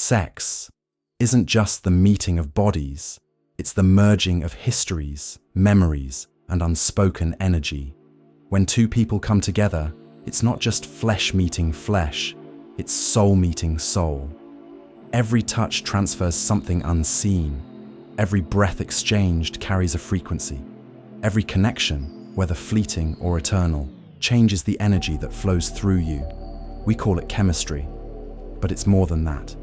Sex isn't just the meeting of bodies, it's the merging of histories, memories, and unspoken energy. When two people come together, it's not just flesh meeting flesh, it's soul meeting soul. Every touch transfers something unseen. Every breath exchanged carries a frequency. Every connection, whether fleeting or eternal, changes the energy that flows through you. We call it chemistry, but it's more than that.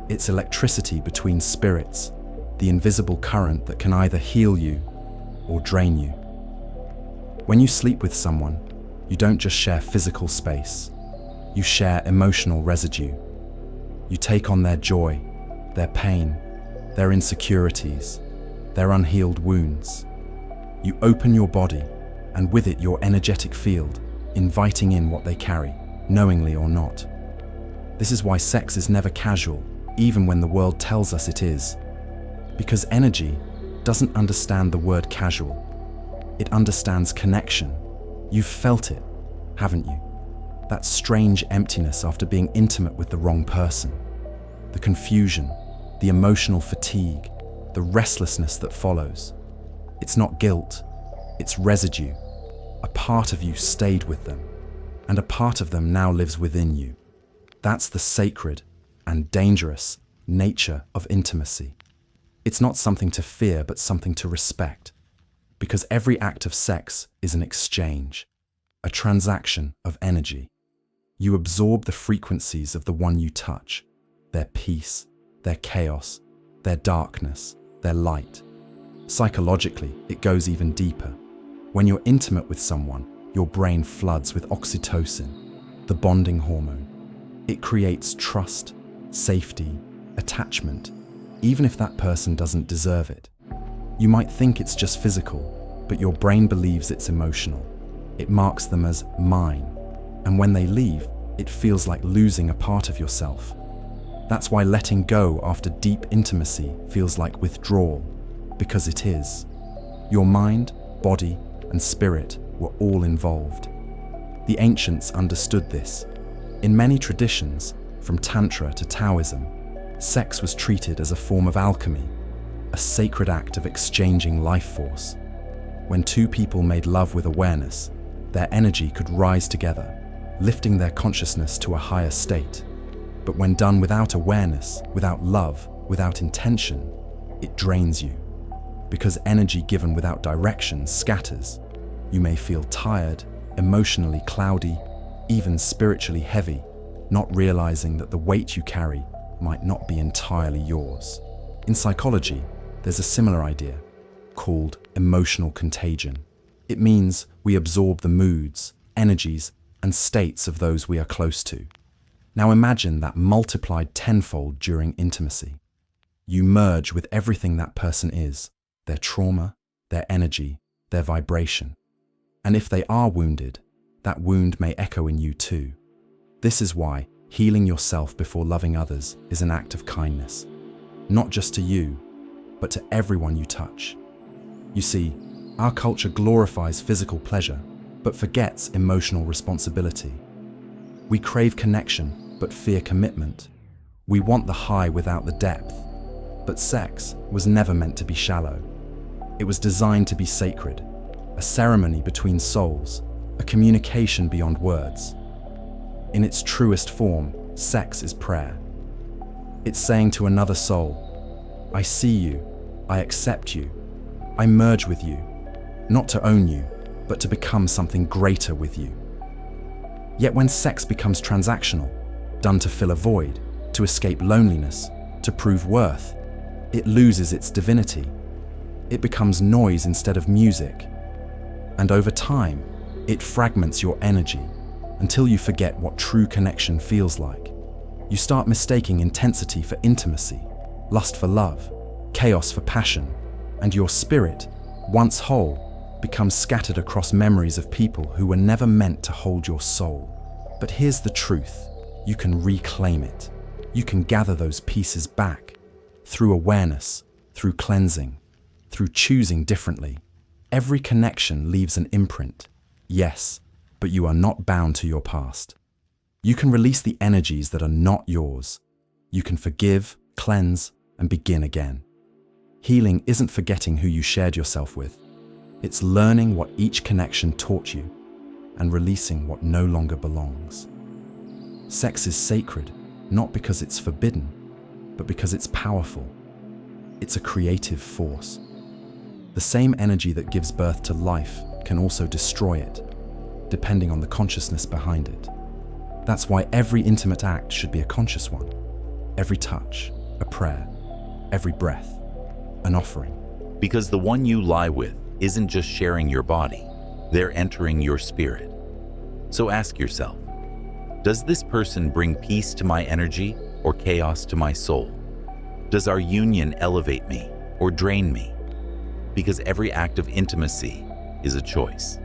It's electricity between spirits, the invisible current that can either heal you or drain you. When you sleep with someone, you don't just share physical space, you share emotional residue. You take on their joy, their pain, their insecurities, their unhealed wounds. You open your body, and with it your energetic field, inviting in what they carry, knowingly or not. This is why sex is never casual, even when the world tells us it is. Because energy doesn't understand the word casual. It understands connection. You've felt it, haven't you? That strange emptiness after being intimate with the wrong person. The confusion, the emotional fatigue, the restlessness that follows. It's not guilt, it's residue. A part of you stayed with them, and a part of them now lives within you. That's the sacred and dangerous nature of intimacy. It's not something to fear, but something to respect. Because every act of sex is an exchange, a transaction of energy. You absorb the frequencies of the one you touch, their peace, their chaos, their darkness, their light. Psychologically, it goes even deeper. When you're intimate with someone, your brain floods with oxytocin, the bonding hormone. It creates trust, safety, attachment, even if that person doesn't deserve it. You might think it's just physical, but your brain believes it's emotional. It marks them as mine. And when they leave, it feels like losing a part of yourself. That's why letting go after deep intimacy feels like withdrawal, because it is. Your mind, body, and spirit were all involved. The ancients understood this. In many traditions, from Tantra to Taoism, sex was treated as a form of alchemy, a sacred act of exchanging life force. When two people made love with awareness, their energy could rise together, lifting their consciousness to a higher state. But when done without awareness, without love, without intention, it drains you. Because energy given without direction scatters. You may feel tired, emotionally cloudy, even spiritually heavy, not realizing that the weight you carry might not be entirely yours. In psychology, there's a similar idea, called emotional contagion. It means we absorb the moods, energies, and states of those we are close to. Now imagine that multiplied tenfold during intimacy. You merge with everything that person is, their trauma, their energy, their vibration. And if they are wounded, that wound may echo in you too. This is why healing yourself before loving others is an act of kindness, not just to you, but to everyone you touch. You see, our culture glorifies physical pleasure, but forgets emotional responsibility. We crave connection, but fear commitment. We want the high without the depth. But sex was never meant to be shallow. It was designed to be sacred, a ceremony between souls, a communication beyond words. In its truest form, sex is prayer. It's saying to another soul, I see you, I accept you, I merge with you, not to own you, but to become something greater with you. Yet when sex becomes transactional, done to fill a void, to escape loneliness, to prove worth, it loses its divinity. It becomes noise instead of music. And over time, it fragments your energy until you forget what true connection feels like. You start mistaking intensity for intimacy, lust for love, chaos for passion, and your spirit, once whole, becomes scattered across memories of people who were never meant to hold your soul. But here's the truth. You can reclaim it. You can gather those pieces back through awareness, through cleansing, through choosing differently. Every connection leaves an imprint. Yes, but you are not bound to your past. You can release the energies that are not yours. You can forgive, cleanse, and begin again. Healing isn't forgetting who you shared yourself with. It's learning what each connection taught you and releasing what no longer belongs. Sex is sacred, not because it's forbidden, but because it's powerful. It's a creative force. The same energy that gives birth to life can also destroy it, depending on the consciousness behind it. That's why every intimate act should be a conscious one. Every touch, a prayer. Every breath, an offering. Because the one you lie with isn't just sharing your body, they're entering your spirit. So ask yourself, does this person bring peace to my energy or chaos to my soul? Does our union elevate me or drain me? Because every act of intimacy is a choice.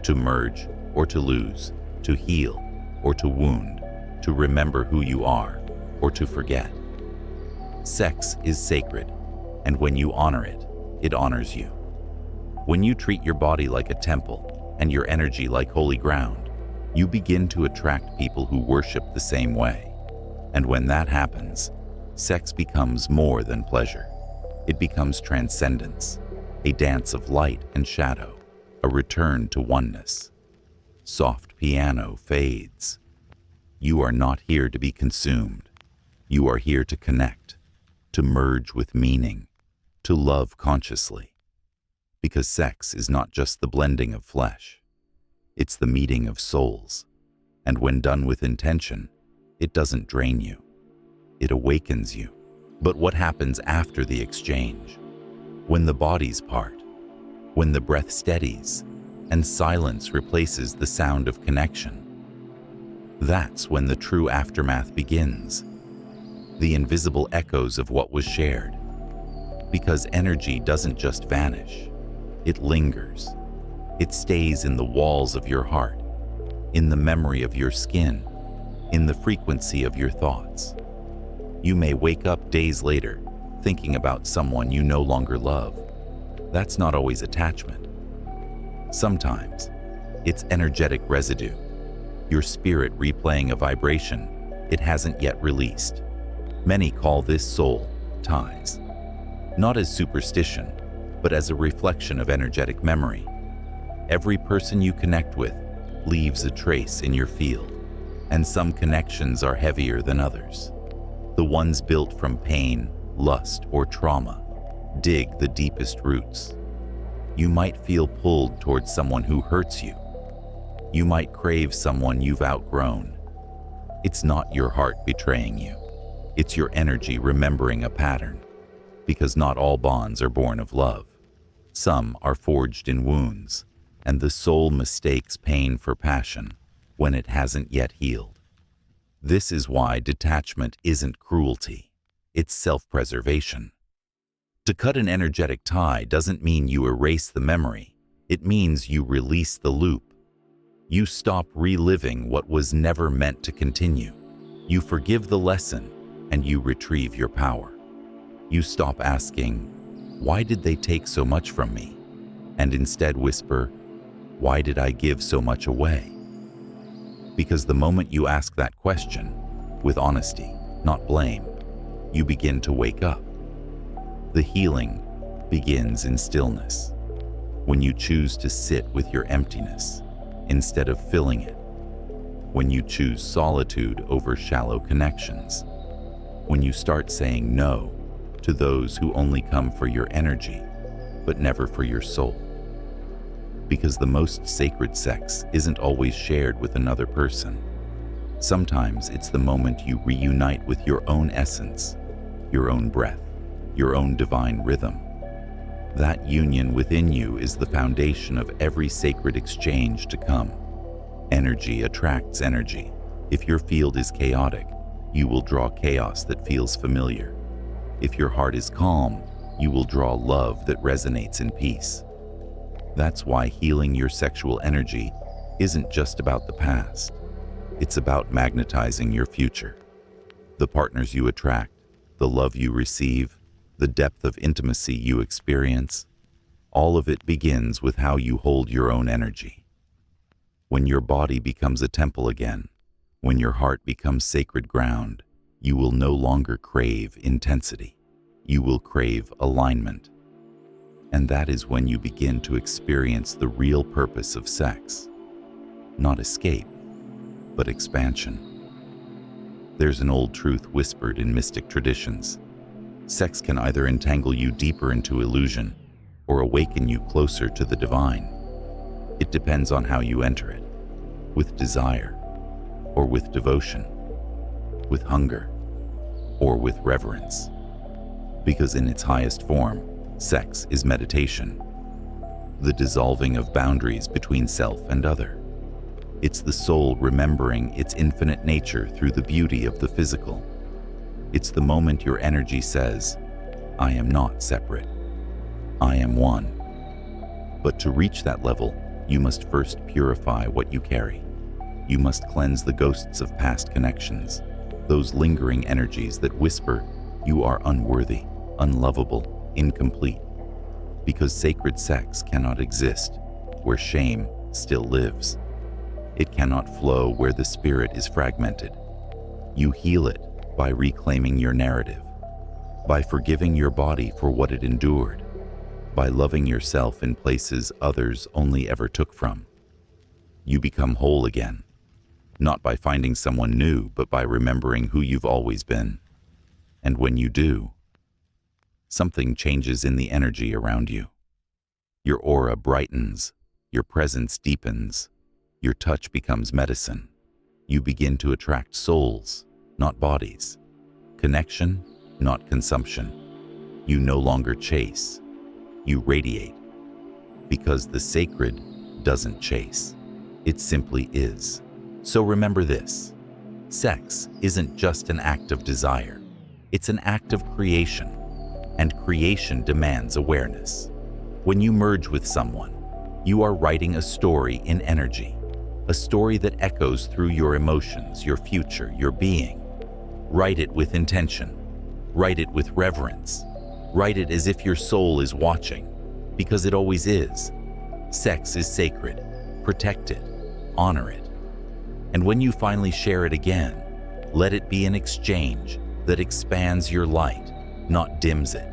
To merge or to lose, to heal or to wound, to remember who you are or to forget. Sex is sacred, and when you honor it, it honors you. When you treat your body like a temple and your energy like holy ground, you begin to attract people who worship the same way. And when that happens, sex becomes more than pleasure. It becomes transcendence, a dance of light and shadow, a return to oneness. Soft piano fades. You are not here to be consumed. You are here to connect, to merge with meaning, to love consciously. Because sex is not just the blending of flesh, it's the meeting of souls. And when done with intention, it doesn't drain you. It awakens you. But what happens after the exchange? When the bodies part, when the breath steadies, and silence replaces the sound of connection, that's when the true aftermath begins. The invisible echoes of what was shared. Because energy doesn't just vanish, it lingers. It stays in the walls of your heart, in the memory of your skin, in the frequency of your thoughts. You may wake up days later thinking about someone you no longer love. That's not always attachment. Sometimes it's energetic residue, your spirit replaying a vibration it hasn't yet released. Many call this soul ties, not as superstition, but as a reflection of energetic memory. Every person you connect with leaves a trace in your field, and some connections are heavier than others. The ones built from pain, lust, or trauma dig the deepest roots. You might feel pulled towards someone who hurts you. You might crave someone you've outgrown. It's not your heart betraying you. It's your energy remembering a pattern. Because not all bonds are born of love. Some are forged in wounds, and the soul mistakes pain for passion when it hasn't yet healed. This is why detachment isn't cruelty. It's self-preservation. To cut an energetic tie doesn't mean you erase the memory. It means you release the loop. You stop reliving what was never meant to continue. You forgive the lesson, and you retrieve your power. You stop asking, "Why did they take so much from me?" and instead whisper, "Why did I give so much away?" Because the moment you ask that question, with honesty, not blame, you begin to wake up. The healing begins in stillness, when you choose to sit with your emptiness instead of filling it, when you choose solitude over shallow connections, when you start saying no to those who only come for your energy, but never for your soul. Because the most sacred sex isn't always shared with another person. Sometimes it's the moment you reunite with your own essence, your own breath, your own divine rhythm. That union within you is the foundation of every sacred exchange to come. Energy attracts energy. If your field is chaotic, you will draw chaos that feels familiar. If your heart is calm, you will draw love that resonates in peace. That's why healing your sexual energy isn't just about the past. It's about magnetizing your future. The partners you attract, the love you receive, the depth of intimacy you experience, all of it begins with how you hold your own energy. When your body becomes a temple again, when your heart becomes sacred ground, You will no longer crave intensity. You will crave alignment. And that is when you begin to experience the real purpose of sex. Not escape, but expansion. There's an old truth whispered in mystic traditions. Sex can either entangle you deeper into illusion or awaken you closer to the divine. It depends on how you enter it, with desire, or with devotion, with hunger, or with reverence. Because in its highest form, sex is meditation, the dissolving of boundaries between self and other. It's the soul remembering its infinite nature through the beauty of the physical. It's the moment your energy says, I am not separate. I am one. But to reach that level, you must first purify what you carry. You must cleanse the ghosts of past connections, those lingering energies that whisper you are unworthy, unlovable, incomplete. Because sacred sex cannot exist where shame still lives. It cannot flow where the spirit is fragmented. You heal it by reclaiming your narrative, by forgiving your body for what it endured, by loving yourself in places others only ever took from. You become whole again, not by finding someone new, but by remembering who you've always been. And when you do, something changes in the energy around you. Your aura brightens, your presence deepens, your touch becomes medicine. You begin to attract souls, not bodies. Connection, not consumption. You no longer chase. You radiate. Because the sacred doesn't chase. It simply is. So remember this. Sex isn't just an act of desire. It's an act of creation. And creation demands awareness. When you merge with someone, you are writing a story in energy. A story that echoes through your emotions, your future, your being. Write it with intention. Write it with reverence. Write it as if your soul is watching, because it always is. Sex is sacred. Protect it. Honor it. And when you finally share it again, let it be an exchange that expands your light, not dims it.